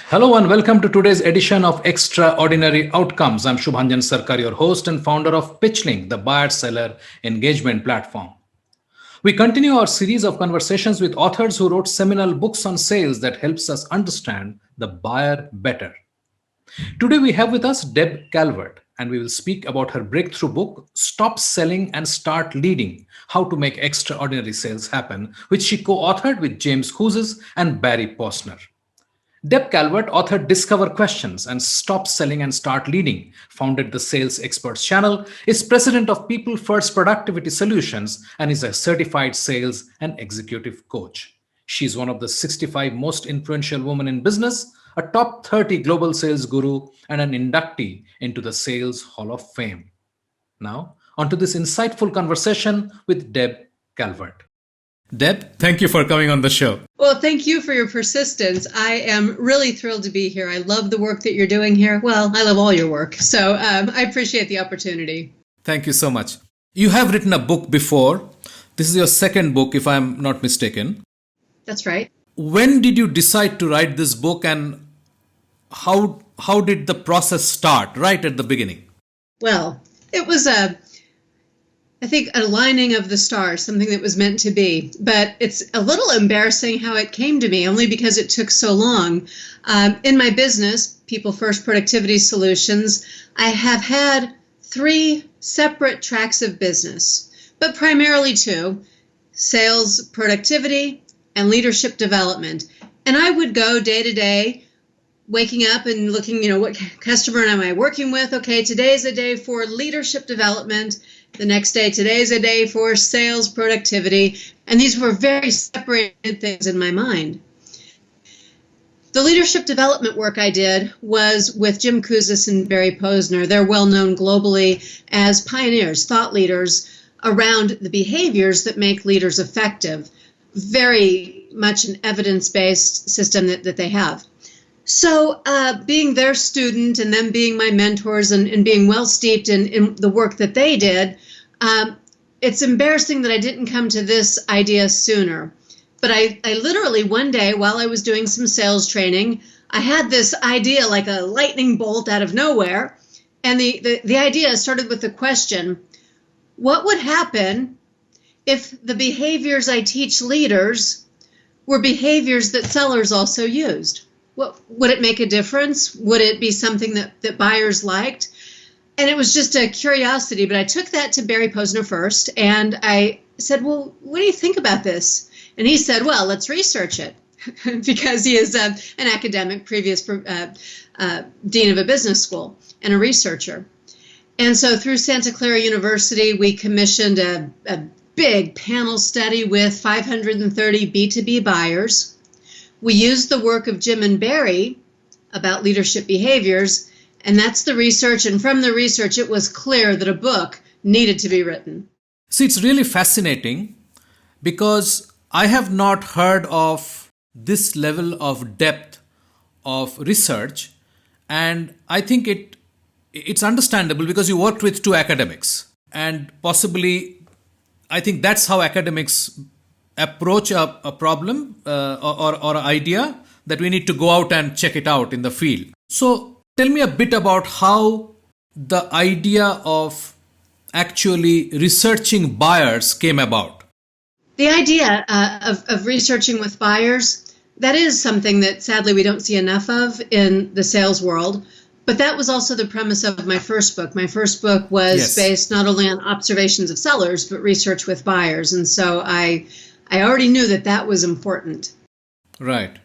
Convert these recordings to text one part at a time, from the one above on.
Hello and welcome to today's edition of Extraordinary Outcomes. I'm Shubhanjan Sarkar, your host and founder of Pitchlink, the buyer-seller engagement platform. We continue our series of conversations with authors who wrote seminal books on sales that helps us understand the buyer better. Today we have with us Deb Calvert, and we will speak about her breakthrough book, Stop Selling and Start Leading: How to Make Extraordinary Sales Happen, which she co-authored with James Hoozes and Barry Posner. Deb Calvert authored Discover Questions and Stop Selling and Start Leading, founded the Sales Experts Channel, is president of People First Productivity Solutions, and is a certified sales and executive coach. She is one of the 65 most influential women in business, a top 30 global sales guru, and an inductee into the Sales Hall of Fame. Now, onto this insightful conversation with Deb Calvert. Deb, thank you for coming on the show. Well, thank you for your persistence. I am really thrilled to be here. I love the work that you're doing here. Well, I love all your work. So I appreciate the opportunity. Thank you so much. You have written a book before. This is your second book, if I'm not mistaken. That's right. When did you decide to write this book, and how did the process start right at the beginning? Well, it was I think, a aligning of the stars, something that was meant to be. But it's a little embarrassing how it came to me, only because it took so long. In my business, People First Productivity Solutions, I have had 3 separate tracks of business, but primarily 2: sales productivity and leadership development. And I would go day to day, waking up and looking, what customer am I working with? Okay, today's a day for leadership development. The next day, today's a day for sales productivity. And these were very separated things in my mind. The leadership development work I did was with Jim Hoozes and Barry Posner. They're well known globally as pioneers, thought leaders around the behaviors that make leaders effective. Very much an evidence-based system that they have. So being their student and them being my mentors and being well steeped in the work that they did, it's embarrassing that I didn't come to this idea sooner. But I literally one day while I was doing some sales training, I had this idea like a lightning bolt out of nowhere. And the idea started with the question, what would happen if the behaviors I teach leaders were behaviors that sellers also used? Would it make a difference? Would it be something that buyers liked? And it was just a curiosity, but I took that to Barry Posner first, and I said, well, what do you think about this? And he said, well, let's research it, because he is an academic, previous dean of a business school and a researcher. And so through Santa Clara University, we commissioned a big panel study with 530 B2B buyers. We used the work of Jim and Barry about leadership behaviors, and that's the research. And from the research, it was clear that a book needed to be written. See, it's really fascinating because I have not heard of this level of depth of research, and I think it's understandable because you worked with 2 academics, and possibly I think that's how academics approach a problem or an idea, that we need to go out and check it out in the field. So tell me a bit about how the idea of actually researching buyers came about. The idea of researching with buyers, that is something that sadly we don't see enough of in the sales world. But that was also the premise of my first book. My first book was based not only on observations of sellers, but research with buyers. And so I already knew that was important. Right.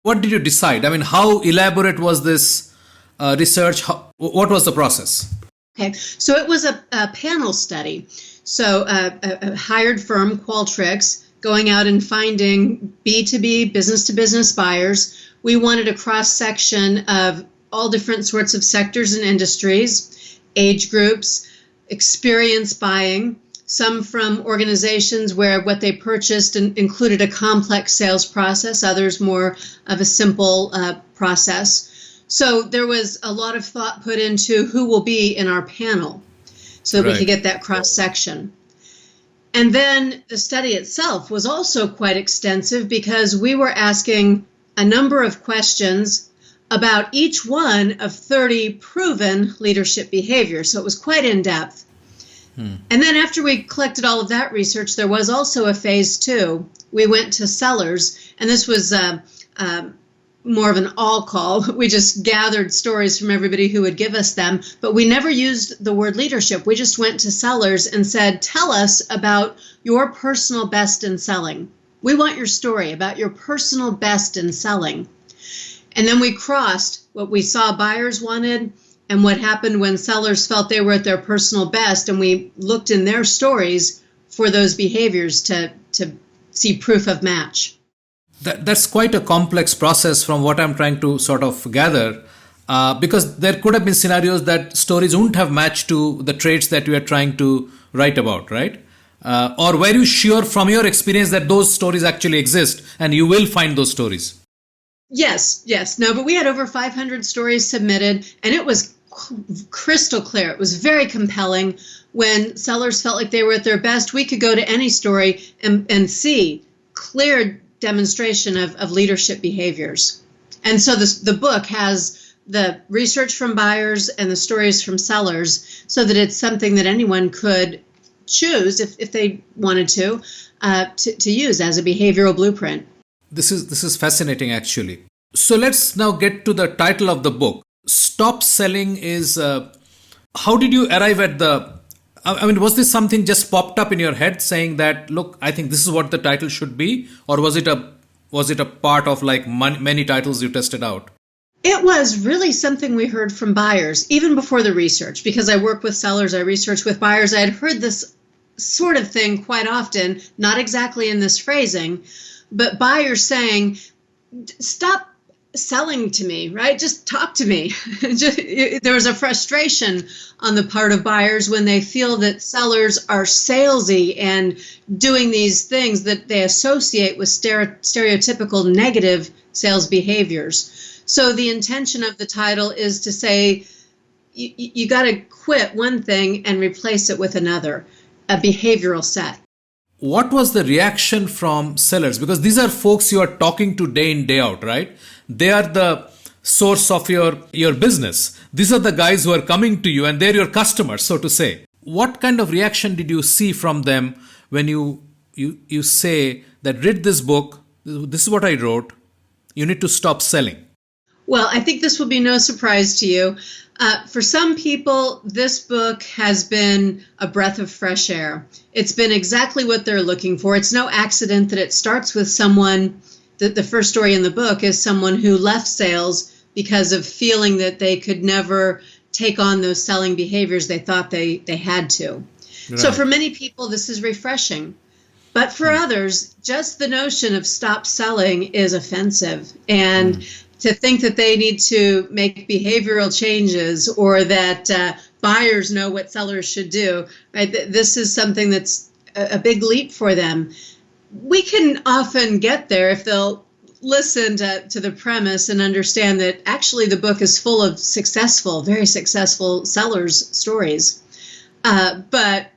What did you decide? I mean, how elaborate was this research? What was the process? Okay, so it was a panel study. So a hired firm, Qualtrics, going out and finding B2B, business-to-business buyers. We wanted a cross-section of all different sorts of sectors and industries, age groups, experience buying, some from organizations where what they purchased included a complex sales process, others more of a simple process. So there was a lot of thought put into who will be in our panel so that we could get that cross-section. And then the study itself was also quite extensive because we were asking a number of questions about each one of 30 proven leadership behaviors. So it was quite in depth. And then after we collected all of that research, there was also a phase 2. We went to sellers, and this was more of an all call. We just gathered stories from everybody who would give us them, but we never used the word leadership. We just went to sellers and said, tell us about your personal best in selling. We want your story about your personal best in selling. And then we crossed what we saw buyers wanted and what happened when sellers felt they were at their personal best, and we looked in their stories for those behaviors to see proof of match. That's quite a complex process from what I'm trying to sort of gather, because there could have been scenarios that stories wouldn't have matched to the traits that you are trying to write about, right? Or were you sure from your experience that those stories actually exist and you will find those stories? Yes. No, but we had over 500 stories submitted, and it was crystal clear. It was very compelling. When sellers felt like they were at their best, we could go to any story and see clear demonstration of leadership behaviors. And so the book has the research from buyers and the stories from sellers, so that it's something that anyone could choose, if they wanted to use as a behavioral blueprint. This is fascinating, actually. So let's now get to the title of the book. Stop Selling is, how did you arrive at was this something just popped up in your head saying that, look, I think this is what the title should be? Or was it a part of like many titles you tested out? It was really something we heard from buyers, even before the research, because I work with sellers, I research with buyers. I had heard this sort of thing quite often, not exactly in this phrasing, but buyers saying, stop selling to me, right? Just talk to me. There was a frustration on the part of buyers when they feel that sellers are salesy and doing these things that they associate with stereotypical negative sales behaviors. So the intention of the title is to say, you got to quit one thing and replace it with another, a behavioral set. What was the reaction from sellers? Because these are folks you are talking to day in, day out, right? They are the source of your business. These are the guys who are coming to you and they're your customers, so to say. What kind of reaction did you see from them when you say that read this book, this is what I wrote, you need to stop selling? Well, I think this will be no surprise to you. For some people, this book has been a breath of fresh air. It's been exactly what they're looking for. It's no accident that it starts with someone, the first story in the book is someone who left sales because of feeling that they could never take on those selling behaviors they thought they had to. Right. So for many people, this is refreshing. But for others, just the notion of stop selling is offensive. And to think that they need to make behavioral changes or that buyers know what sellers should do, right? This is something that's a big leap for them. We can often get there if they'll listen to the premise and understand that actually the book is full of successful, very successful sellers' stories. But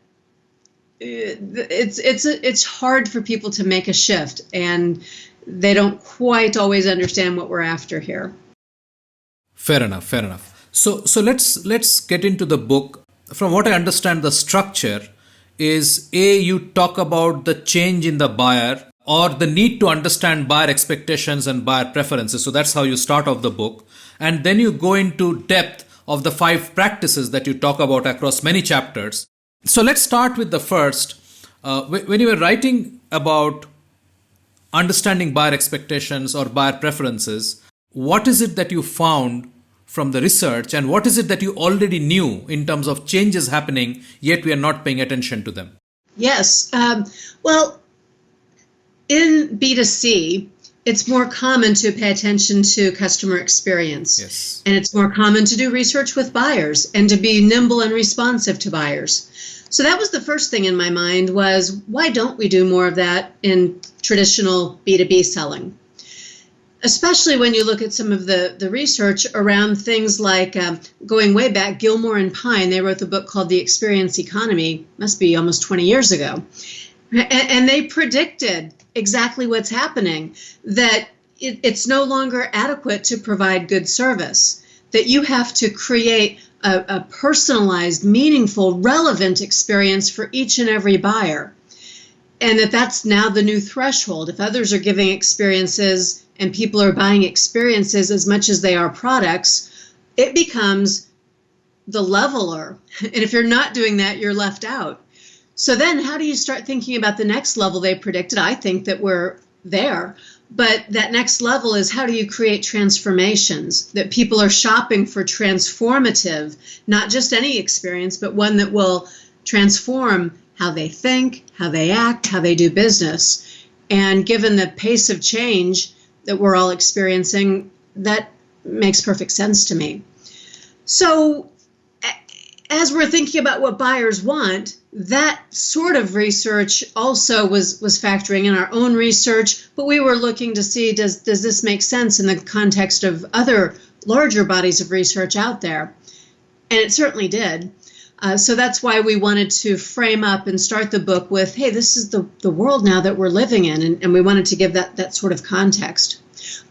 it's hard for people to make a shift, and they don't quite always understand what we're after here. Fair enough. So let's get into the book. From what I understand, the structure is you talk about the change in the buyer or the need to understand buyer expectations and buyer preferences. So that's how you start off the book. And then you go into depth of the 5 practices that you talk about across many chapters. So let's start with the first. When you were writing about understanding buyer expectations or buyer preferences, what is it that you found from the research and what is it that you already knew in terms of changes happening, yet we are not paying attention to them? Yes. Well, in B2C, it's more common to pay attention to customer experience. Yes. And it's more common to do research with buyers and to be nimble and responsive to buyers. So that was the first thing in my mind was, why don't we do more of that in traditional B2B selling? Especially when you look at some of the research around things like going way back, Gilmore and Pine, they wrote the book called The Experience Economy, must be almost 20 years ago. And they predicted exactly what's happening, that it's no longer adequate to provide good service, that you have to create a personalized, meaningful, relevant experience for each and every buyer. And that's now the new threshold. If others are giving experiences and people are buying experiences as much as they are products, it becomes the leveler. And if you're not doing that, you're left out. So then how do you start thinking about the next level they predicted? I think that we're there. But that next level is, how do you create transformations, that people are shopping for transformative, not just any experience, but one that will transform how they think, how they act, how they do business. And given the pace of change that we're all experiencing, that makes perfect sense to me. So as we're thinking about what buyers want, that sort of research also was factoring in our own research, but we were looking to see, does this make sense in the context of other larger bodies of research out there? And it certainly did. So that's why we wanted to frame up and start the book with, hey, this is the world now that we're living in, and we wanted to give that sort of context.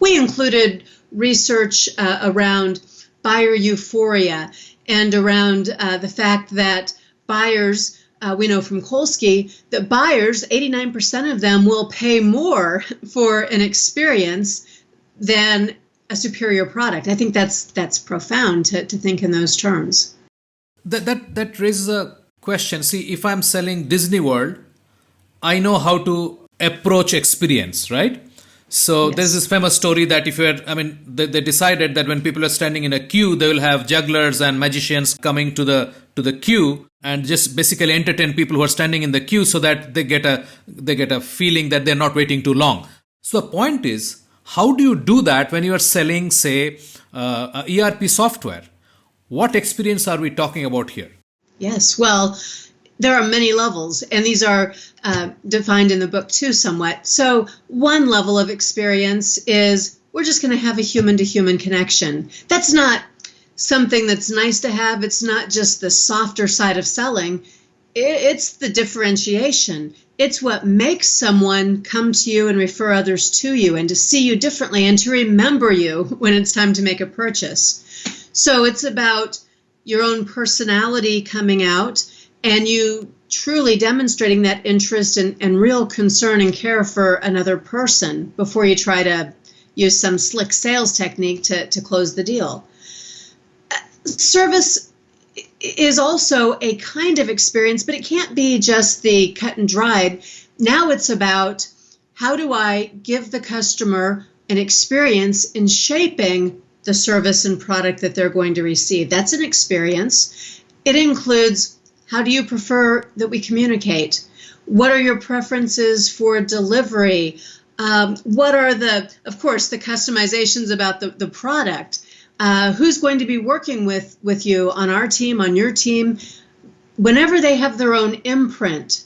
We included research around buyer euphoria and around the fact that buyers, we know from Kolsky, that buyers, 89% of them will pay more for an experience than a superior product. I think that's profound to think in those terms. That raises a question. See, if I'm selling Disney World, I know how to approach experience, right? So Yes. there's this famous story that they decided that when people are standing in a queue, they will have jugglers and magicians coming to the queue and just basically entertain people who are standing in the queue, so that they get a feeling that they're not waiting too long. So the point is, how do you do that when you are selling, say, ERP software? What experience are we talking about here? Yes, well, there are many levels, and these are defined in the book too somewhat. So one level of experience is, we're just going to have a human-to-human connection. That's not something that's nice to have. It's not just the softer side of selling. It's the differentiation. It's what makes someone come to you and refer others to you, and to see you differently, and to remember you when it's time to make a purchase. So it's about your own personality coming out, and you truly demonstrating that interest and real concern and care for another person before you try to use some slick sales technique to close the deal. Service is also a kind of experience, but it can't be just the cut and dried. Now it's about, how do I give the customer an experience in shaping the service and product that they're going to receive? That's an experience. It includes, how do you prefer that we communicate? What are your preferences for delivery? What are of course, the customizations about the product? Who's going to be working with you on our team, on your team? Whenever they have their own imprint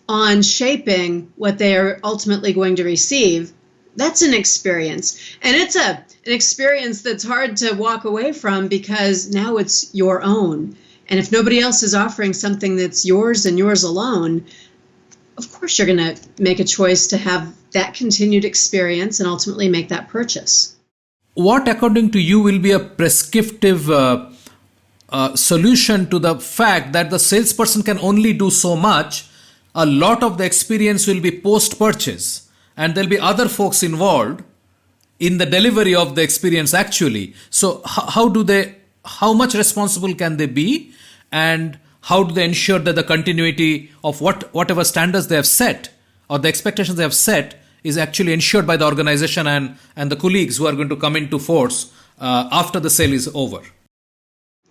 on shaping what they are ultimately going to receive, that's an experience. And it's an experience that's hard to walk away from, because now it's your own. And if nobody else is offering something that's yours and yours alone, of course you're going to make a choice to have that continued experience and ultimately make that purchase. What, according to you, will be a prescriptive solution to the fact that the salesperson can only do so much? A lot of the experience will be post-purchase, and there'll be other folks involved in the delivery of the experience actually. So how much responsible can they be, and how do they ensure that the continuity of whatever standards they have set, or the expectations they have set, is actually ensured by the organization and the colleagues who are going to come into force after the sale is over?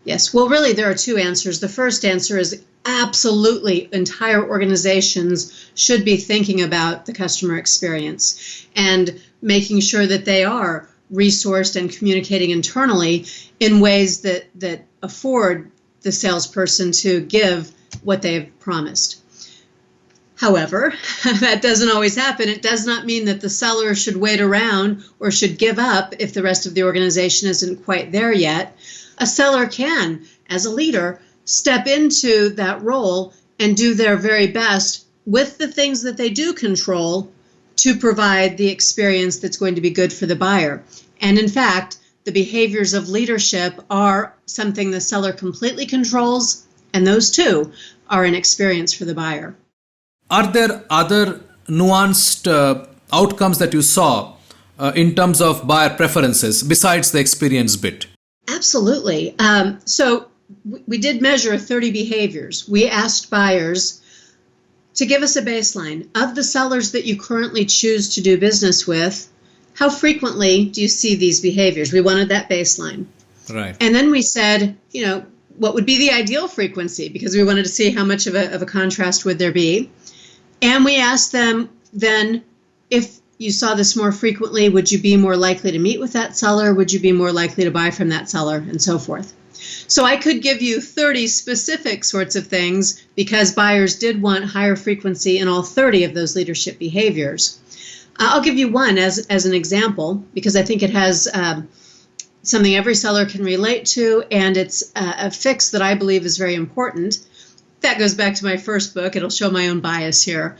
Yes, well, really, there are two answers. The first answer is absolutely entire organizations should be thinking about the customer experience and making sure that they are resourced and communicating internally in ways that afford the salesperson to give what they've promised. However, that doesn't always happen. It does not mean that the seller should wait around or should give up if the rest of the organization isn't quite there yet. A seller can, as a leader, step into that role and do their very best with the things that they do control to provide the experience that's going to be good for the buyer. And in fact, the behaviors of leadership are something the seller completely controls, and those too are an experience for the buyer. Are there other nuanced outcomes that you saw in terms of buyer preferences besides the experience bit? Absolutely. So we did measure 30 behaviors. We asked buyers to give us a baseline of the sellers that you currently choose to do business with. How frequently do you see these behaviors? We wanted that baseline. Right. And then we said, what would be the ideal frequency? Because we wanted to see how much of a contrast would there be. And we asked them then, if you saw this more frequently, would you be more likely to meet with that seller? Would you be more likely to buy from that seller? And so forth. So I could give you 30 specific sorts of things because buyers did want higher frequency in all 30 of those leadership behaviors. I'll give you one as an example because I think it has something every seller can relate to, and it's a fix that I believe is very important. That goes back to my first book. It'll show my own bias here.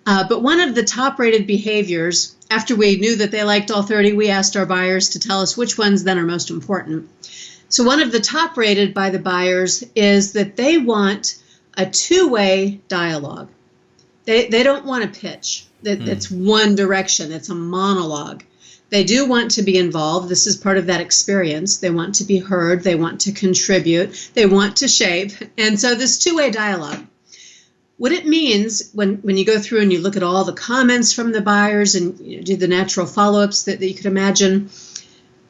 But one of the top-rated behaviors, after we knew that they liked all 30, we asked our buyers to tell us which ones then are most important. So one of the top-rated by the buyers is that they want a two-way dialogue. They don't want a pitch. It's one direction. It's a monologue. They do want to be involved. This is part of that experience. They want to be heard. They want to contribute. They want to shape. And so this two-way dialogue. What it means when you go through and you look at all the comments from the buyers and do the natural follow-ups that you could imagine,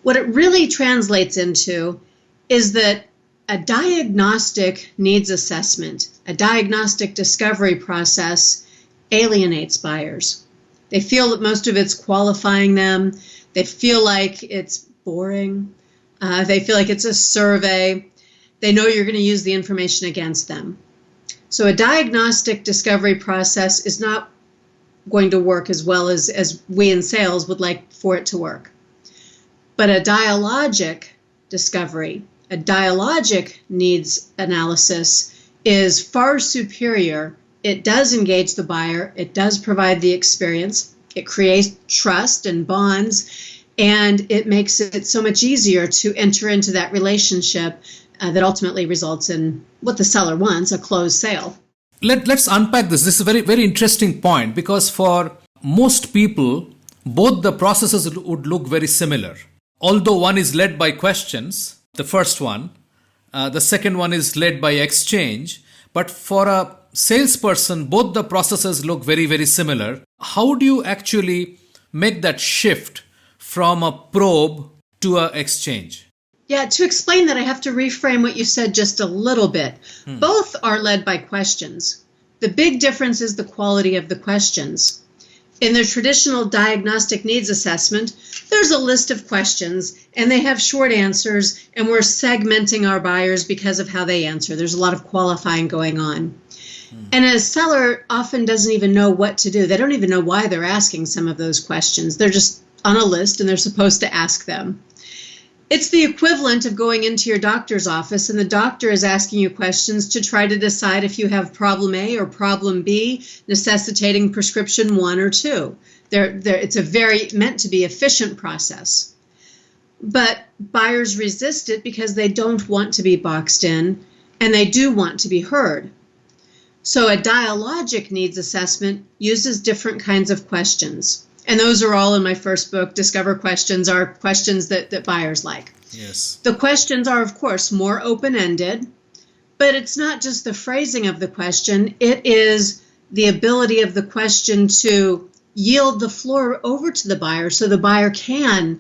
what it really translates into is that a diagnostic needs assessment, a diagnostic discovery process alienates buyers. They feel that most of it's qualifying them. They feel like it's boring. They feel like it's a survey. They know you're going to use the information against them. So a diagnostic discovery process is not going to work as well as we in sales would like for it to work. But a dialogic discovery, a dialogic needs analysis is far superior. It does engage the buyer. It does provide the experience. It creates trust and bonds, and it makes it so much easier to enter into that relationship that ultimately results in what the seller wants, a closed sale. Let's unpack this. This is a very, very interesting point because for most people, both the processes would look very similar. Although one is led by questions, the first one, the second one is led by exchange. But for a salesperson, both the processes look very, very similar. How do you actually make that shift from a probe to an exchange? Yeah, to explain that, I have to reframe what you said just a little bit. Both are led by questions. The big difference is the quality of the questions. In the traditional diagnostic needs assessment, there's a list of questions, and they have short answers, and we're segmenting our buyers because of how they answer. There's a lot of qualifying going on. And a seller often doesn't even know what to do. They don't even know why they're asking some of those questions. They're just on a list, and they're supposed to ask them. It's the equivalent of going into your doctor's office and the doctor is asking you questions to try to decide if you have problem A or problem B, necessitating prescription 1 or 2. It's a very meant to be efficient process. But buyers resist it because they don't want to be boxed in and they do want to be heard. So a dialogic needs assessment uses different kinds of questions. And those are all in my first book. Discover Questions are questions that buyers like. Yes. The questions are, of course, more open-ended, but it's not just the phrasing of the question. It is the ability of the question to yield the floor over to the buyer so the buyer can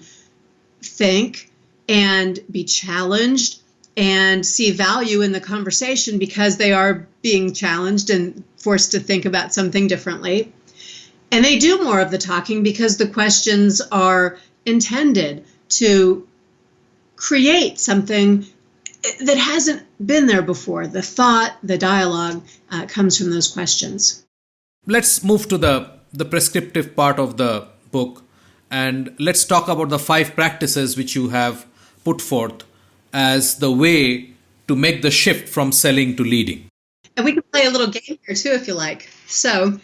think and be challenged and see value in the conversation because they are being challenged and forced to think about something differently. And they do more of the talking because the questions are intended to create something that hasn't been there before. The thought, the dialogue comes from those questions. Let's move to the prescriptive part of the book and let's talk about the 5 practices which you have put forth as the way to make the shift from selling to leading. And we can play a little game here too if you like. So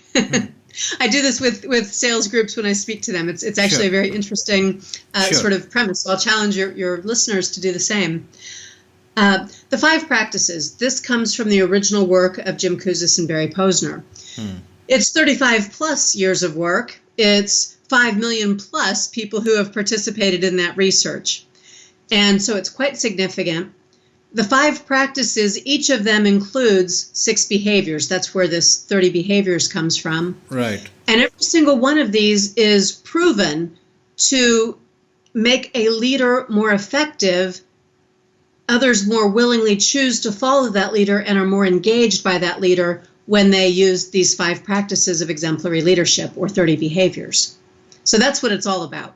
I do this with sales groups when I speak to them. It's actually a very interesting sort of premise. So I'll challenge your listeners to do the same. The 5 practices. This comes from the original work of Jim Kouzes and Barry Posner. It's 35 plus years of work. It's 5 million plus people who have participated in that research. And so it's quite significant. The 5 practices, each of them includes 6 behaviors. That's where this 30 behaviors comes from. Right. And every single one of these is proven to make a leader more effective. Others more willingly choose to follow that leader and are more engaged by that leader when they use these 5 practices of exemplary leadership or 30 behaviors. So that's what it's all about.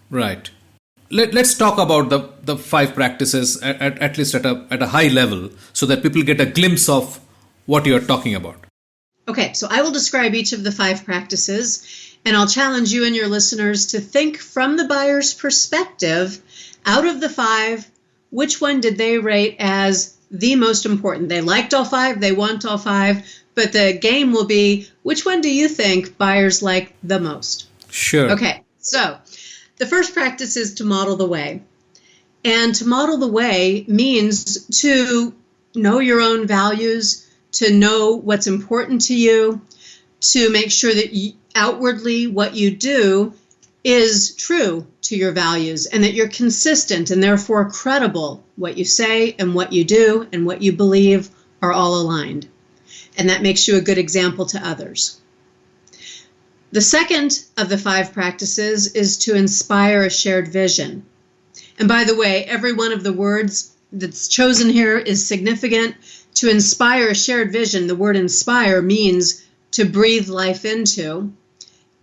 Right. Let's talk about the 5 practices at least at a high level so that people get a glimpse of what you're talking about. Okay, so I will describe each of the 5 practices, and I'll challenge you and your listeners to think from the buyer's perspective, out of the 5, which one did they rate as the most important? They liked all 5, they want all 5, but the game will be, which one do you think buyers like the most? Sure. Okay, so the first practice is to model the way. And to model the way means to know your own values, to know what's important to you, to make sure that outwardly what you do is true to your values and that you're consistent and therefore credible. What you say and what you do and what you believe are all aligned. And that makes you a good example to others. The second of the 5 practices is to inspire a shared vision. And by the way, every one of the words that's chosen here is significant. To inspire a shared vision, the word inspire means to breathe life into.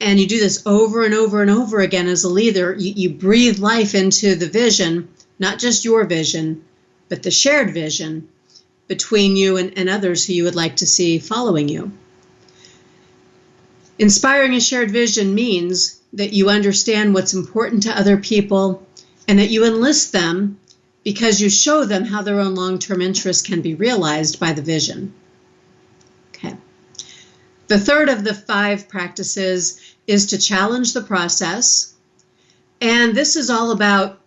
And you do this over and over and over again as a leader. You breathe life into the vision, not just your vision, but the shared vision between you and others who you would like to see following you. Inspiring a shared vision means that you understand what's important to other people and that you enlist them because you show them how their own long-term interests can be realized by the vision. Okay. The third of the 5 practices is to challenge the process. And this is all about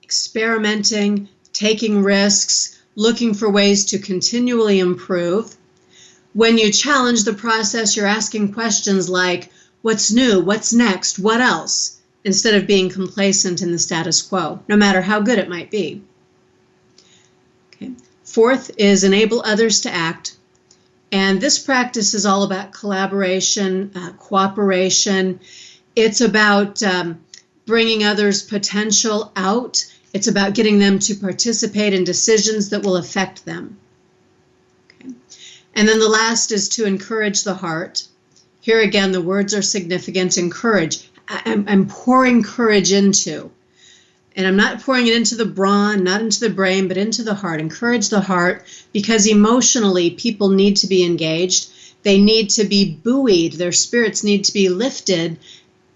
experimenting, taking risks, looking for ways to continually improve. When you challenge the process, you're asking questions like, what's new? What's next? What else? Instead of being complacent in the status quo, no matter how good it might be. Okay. Fourth is enable others to act. And this practice is all about collaboration, cooperation. It's about bringing others' potential out. It's about getting them to participate in decisions that will affect them. And then the last is to encourage the heart. Here again, the words are significant. Encourage. I'm pouring courage into. And I'm not pouring it into the brawn, not into the brain, but into the heart. Encourage the heart because emotionally people need to be engaged. They need to be buoyed. Their spirits need to be lifted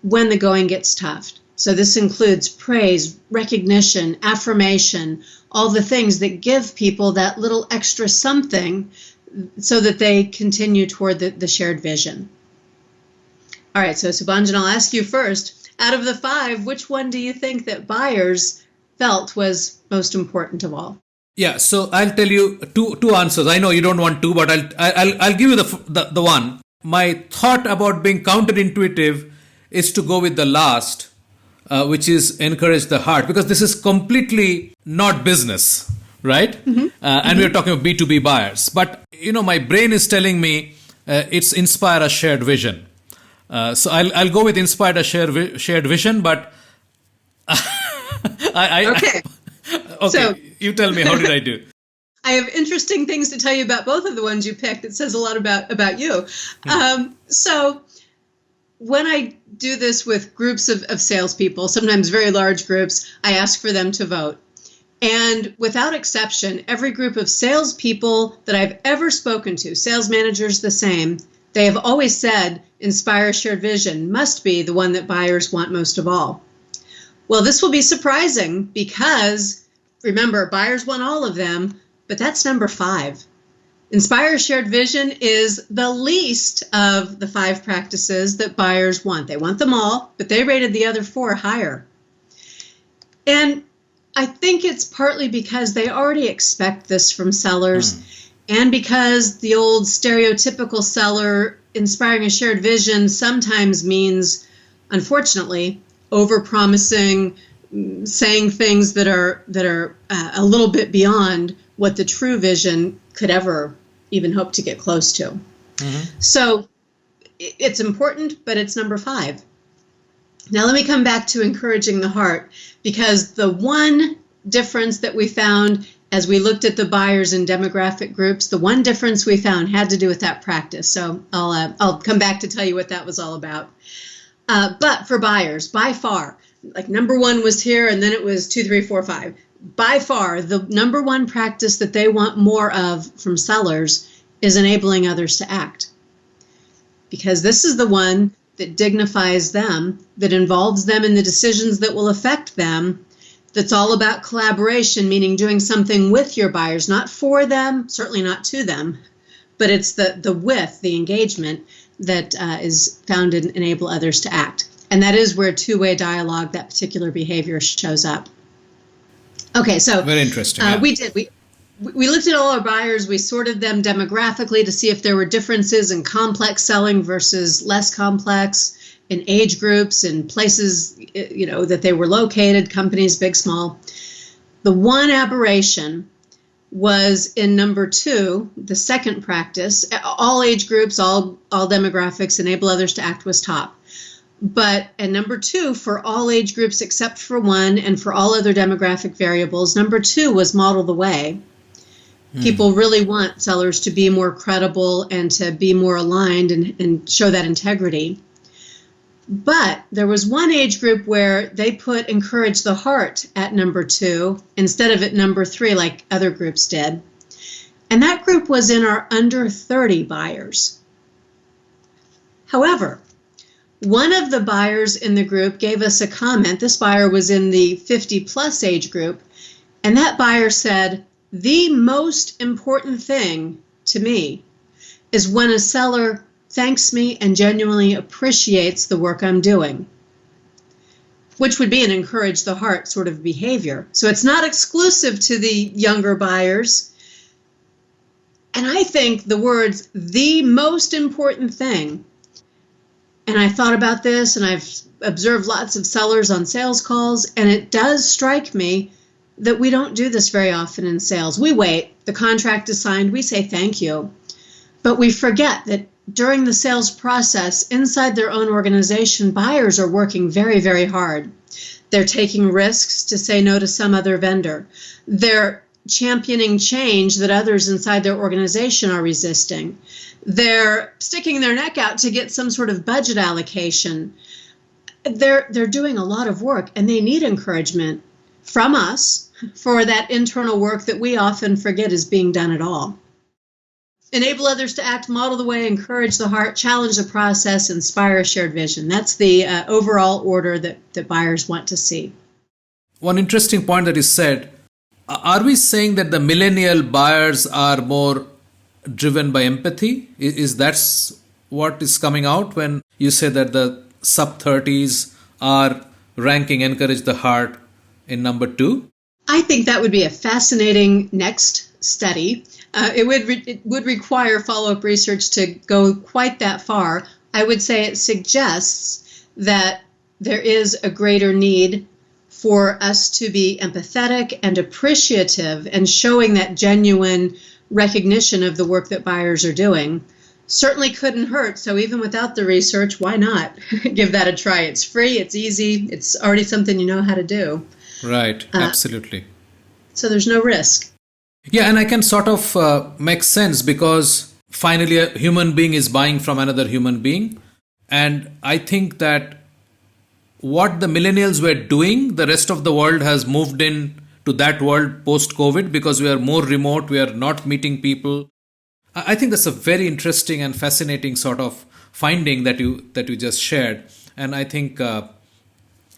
when the going gets tough. So this includes praise, recognition, affirmation, all the things that give people that little extra something so that they continue toward the shared vision. All right, so Subhanjan, I'll ask you first. Out of the 5, which one do you think that buyers felt was most important of all? Yeah, so I'll tell you two answers. I know you don't want 2, but I'll give you the one. My thought about being counterintuitive is to go with the last, which is encourage the heart, because this is completely not business, right? And we're talking about B2B buyers. But, my brain is telling me it's inspire a shared vision. So I'll go with inspired a shared vision, but Okay. Okay, So, you tell me, how did I do? I have interesting things to tell you about both of the ones you picked. It says a lot about you. So when I do this with groups of salespeople, sometimes very large groups, I ask for them to vote. And without exception, every group of salespeople that I've ever spoken to, sales managers the same, they have always said, inspire a shared vision must be the one that buyers want most of all. Well, this will be surprising because, remember, buyers want all of them, but that's number 5. Inspire shared vision is the least of the 5 practices that buyers want. They want them all, but they rated the other 4 higher. And I think it's partly because they already expect this from sellers, and because the old stereotypical seller inspiring a shared vision sometimes means, unfortunately, overpromising, saying things that are a little bit beyond what the true vision could ever even hope to get close to. So it's important, but it's number 5. Now let me come back to encouraging the heart, because the one difference that we found as we looked at the buyers and demographic groups, the one difference we found had to do with that practice. So I'll come back to tell you what that was all about. But for buyers, by far, like number 1 was here, and then it was 2, 3, 4, 5. By far, the number 1 practice that they want more of from sellers is enabling others to act. Because this is the one that dignifies them, that involves them in the decisions that will affect them, that's all about collaboration, meaning doing something with your buyers, not for them, certainly not to them, but it's the with, the engagement that is found in enable others to act. And that is where two-way dialogue, that particular behavior shows up. Okay, so very interesting. We looked at all our buyers. We sorted them demographically to see if there were differences in complex selling versus less complex, in age groups, in places, that they were located, companies, big, small. The one aberration was in number 2, the second practice. All age groups, all demographics, enable others to act was top. But at number 2, for all age groups except for 1 and for all other demographic variables, number 2 was model the way. People really want sellers to be more credible and to be more aligned and show that integrity. But there was one age group where they put encourage the heart at number 2 instead of at number 3 like other groups did. And that group was in our under 30 buyers. However, one of the buyers in the group gave us a comment. This buyer was in the 50 plus age group. And that buyer said, the most important thing to me is when a seller thanks me and genuinely appreciates the work I'm doing, which would be an encourage the heart sort of behavior. So it's not exclusive to the younger buyers. And I think the words, the most important thing, and I thought about this and I've observed lots of sellers on sales calls, and it does strike me that we don't do this very often in sales. We wait, the contract is signed, we say thank you, but we forget that during the sales process, inside their own organization, buyers are working very, very hard. They're taking risks to say no to some other vendor. They're championing change that others inside their organization are resisting. They're sticking their neck out to get some sort of budget allocation. They're doing a lot of work, and they need encouragement from us for that internal work that we often forget is being done at all. Enable others to act, model the way, encourage the heart, challenge the process, inspire a shared vision. That's the overall order that buyers want to see. One interesting point that you said, are we saying that the millennial buyers are more driven by empathy? Is that what is coming out when you say that the sub-30s are ranking encourage the heart in number 2? I think that would be a fascinating next study. It would require follow-up research to go quite that far. I would say it suggests that there is a greater need for us to be empathetic and appreciative and showing that genuine recognition of the work that buyers are doing. Certainly couldn't hurt. So even without the research, why not give that a try? It's free, it's easy, it's already something you know how to do. Right, absolutely. So there's no risk. Yeah, and I can sort of make sense because finally a human being is buying from another human being. And I think that what the millennials were doing, the rest of the world has moved in to that world post-COVID because we are more remote, we are not meeting people. I think that's a very interesting and fascinating sort of finding that you just shared. And I think a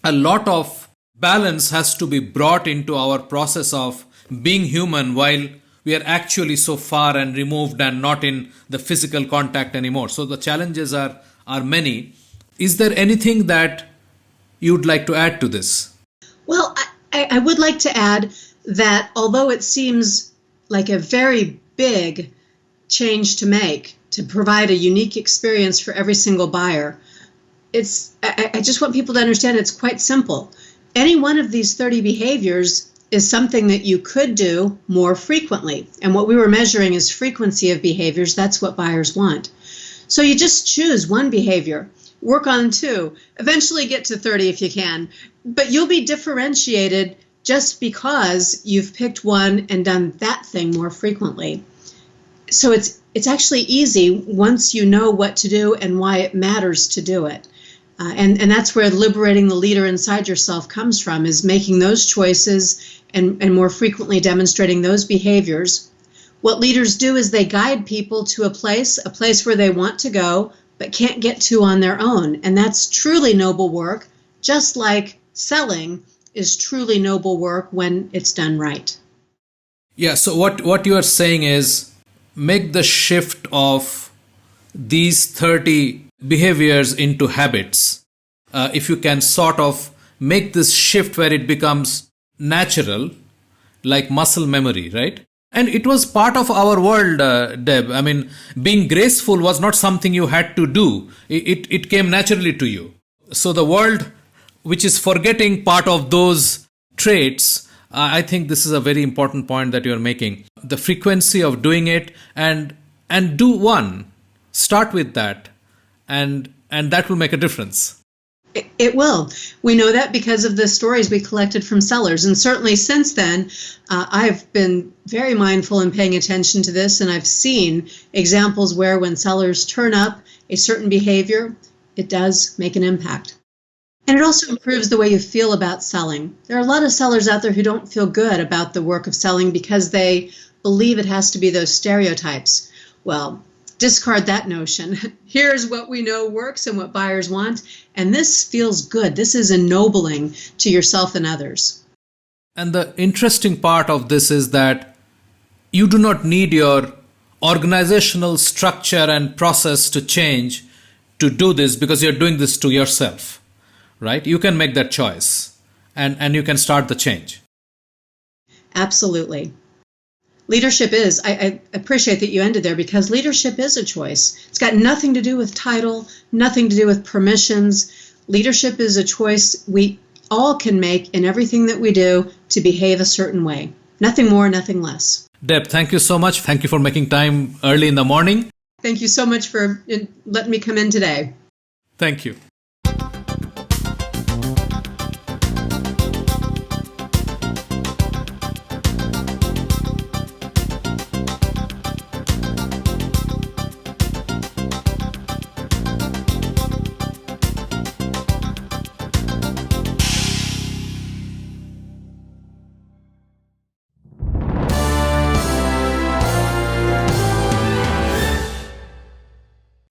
lot of balance has to be brought into our process of being human while we we are actually so far and removed and not in the physical contact anymore. So the challenges are many. Is there anything that you'd like to add to this? Well, I would like to add that although it seems like a very big change to make, to provide a unique experience for every single buyer, I just want people to understand it's quite simple. Any one of these 30 behaviors is something that you could do more frequently. And what we were measuring is frequency of behaviors. That's what buyers want. So you just choose one behavior, work on two, eventually get to 30 if you can. But you'll be differentiated just because you've picked one and done that thing more frequently. So it's actually easy once you know what to do and why it matters to do it. And that's where liberating the leader inside yourself comes from, is making those choices and more frequently demonstrating those behaviors. What leaders do is they guide people to a place where they want to go, but can't get to on their own. And that's truly noble work, just like selling is truly noble work when it's done right. Yeah, so what you are saying is make the shift of these 30 behaviors into habits. If you can sort of make this shift where it becomes natural, like muscle memory, right? And it was part of our world, Deb. I mean, being graceful was not something you had to do. It came naturally to you. So the world, which is forgetting part of those traits, I think this is a very important point that you're making. The frequency of doing it and do one. Start with that. And that will make a difference. It will. We know that because of the stories we collected from sellers. And certainly since then, I've been very mindful in paying attention to this. And I've seen examples where when sellers turn up a certain behavior, it does make an impact. And it also improves the way you feel about selling. There are a lot of sellers out there who don't feel good about the work of selling because they believe it has to be those stereotypes. Well, discard that notion. Here's what we know works and what buyers want, and this feels good. This is ennobling to yourself and others. And the interesting part of this is that you do not need your organizational structure and process to change to do this, because you're doing this to yourself, right? You can make that choice and you can start the change. Absolutely. Leadership is, I appreciate that you ended there, because leadership is a choice. It's got nothing to do with title, nothing to do with permissions. Leadership is a choice we all can make in everything that we do to behave a certain way. Nothing more, nothing less. Deb, thank you so much. Thank you for making time early in the morning. Thank you so much for letting me come in today. Thank you.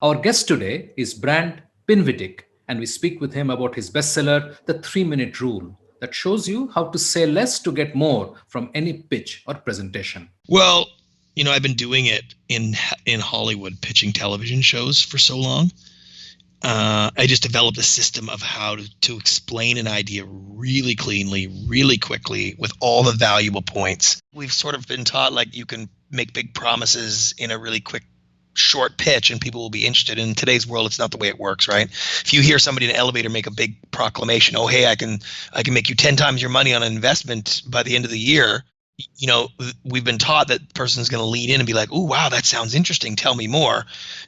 Our guest today is Brand Pinvitic, and we speak with him about his bestseller, The 3-Minute Rule, that shows you how to say less to get more from any pitch or presentation. Well, I've been doing it in Hollywood, pitching television shows for so long. I just developed a system of how to explain an idea really cleanly, really quickly, with all the valuable points. We've sort of been taught like you can make big promises in a really quick, short pitch and people will be interested. In today's world, it's not the way it works, right? If you hear somebody in an elevator make a big proclamation, oh, hey, I can make you 10 times your money on an investment by the end of the year, we've been taught that person's going to lean in and be like, oh, wow, that sounds interesting. Tell me more.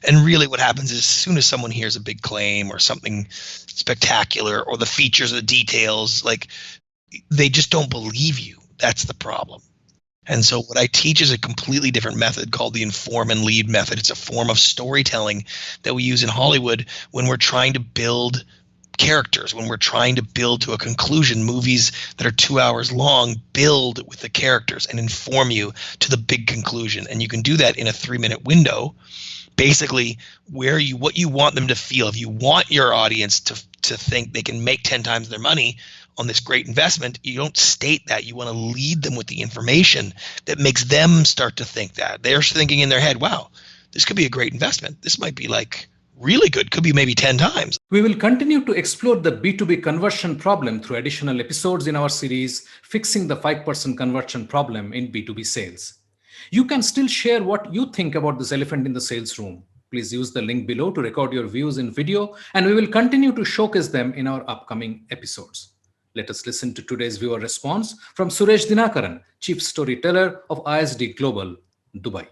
And really what happens is as soon as someone hears a big claim or something spectacular or the features or the details, like they just don't believe you. That's the problem. And so what I teach is a completely different method called the inform and lead method. It's a form of storytelling that we use in Hollywood when we're trying to build characters, when we're trying to build to a conclusion. Movies that are 2 hours long build with the characters and inform you to the big conclusion. And you can do that in a 3-minute window, basically what you want them to feel. If you want your audience to think they can make 10 times their money on this great investment, you don't state that. You want to lead them with the information that makes them start to think that. They're thinking in their head, wow, this could be a great investment. This might be like really good, could be maybe 10 times. We will continue to explore the B2B conversion problem through additional episodes in our series, Fixing the 5% Conversion Problem in B2B Sales. You can still share what you think about this elephant in the sales room. Please use the link below to record your views in video, and we will continue to showcase them in our upcoming episodes. Let us listen to today's viewer response from Suresh Dinakaran, Chief Storyteller of ISD Global, Dubai.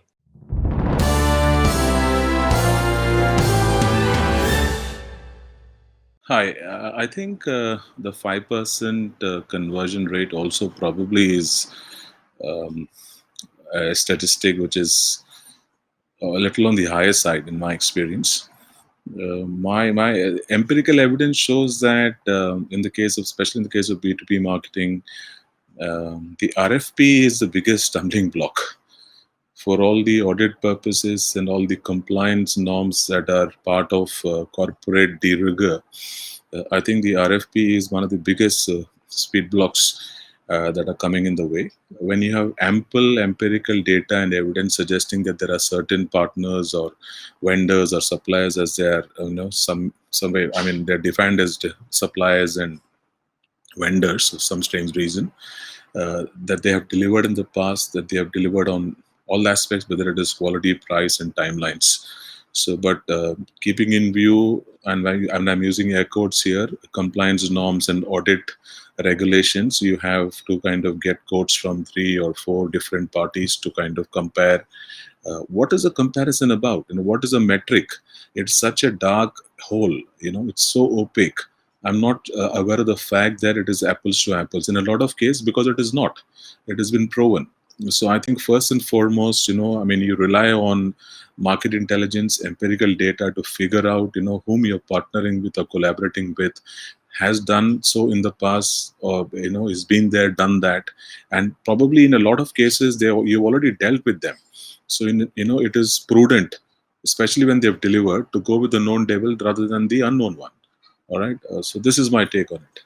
Hi, I think the 5% conversion rate also probably is um, a statistic which is a little on the higher side in my experience. My empirical evidence shows that in the case of, especially in the case of B2B marketing, the RFP is the biggest stumbling block for all the audit purposes and all the compliance norms that are part of corporate de rigueur. I think the RFP is one of the biggest speed blocks that are coming in the way. When you have ample empirical data and evidence suggesting that there are certain partners or vendors or suppliers as they are, some way, I mean, they're defined as suppliers and vendors for some strange reason, that they have delivered in the past, that they have delivered on all aspects, whether it is quality, price, and timelines. So, but keeping in view, and I'm using air quotes here, compliance norms and audit regulations, you have to kind of get quotes from 3 or 4 different parties to kind of compare. What is a comparison about? What is a metric? It's such a dark hole. It's so opaque. I'm not aware of the fact that it is apples to apples in a lot of cases, because it is not. It has been proven. So I think first and foremost, you rely on market intelligence, empirical data to figure out, whom you're partnering with or collaborating with, has done so in the past, or has been there, done that, and probably in a lot of cases you've already dealt with them. So it is prudent, especially when they've delivered, to go with the known devil rather than the unknown one. All right. So this is my take on it.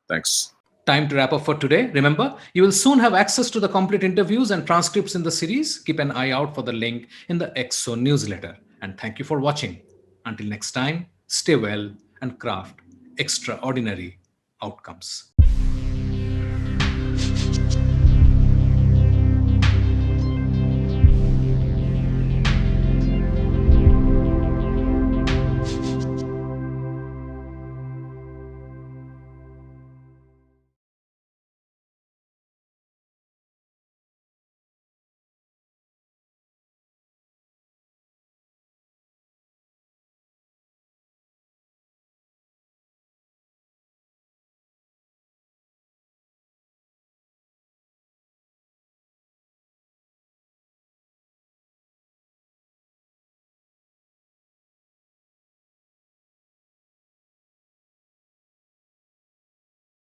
Thanks. Time to wrap up for today. Remember, you will soon have access to the complete interviews and transcripts in the series. Keep an eye out for the link in the XO newsletter. And thank you for watching. Until next time, stay well and craft extraordinary outcomes.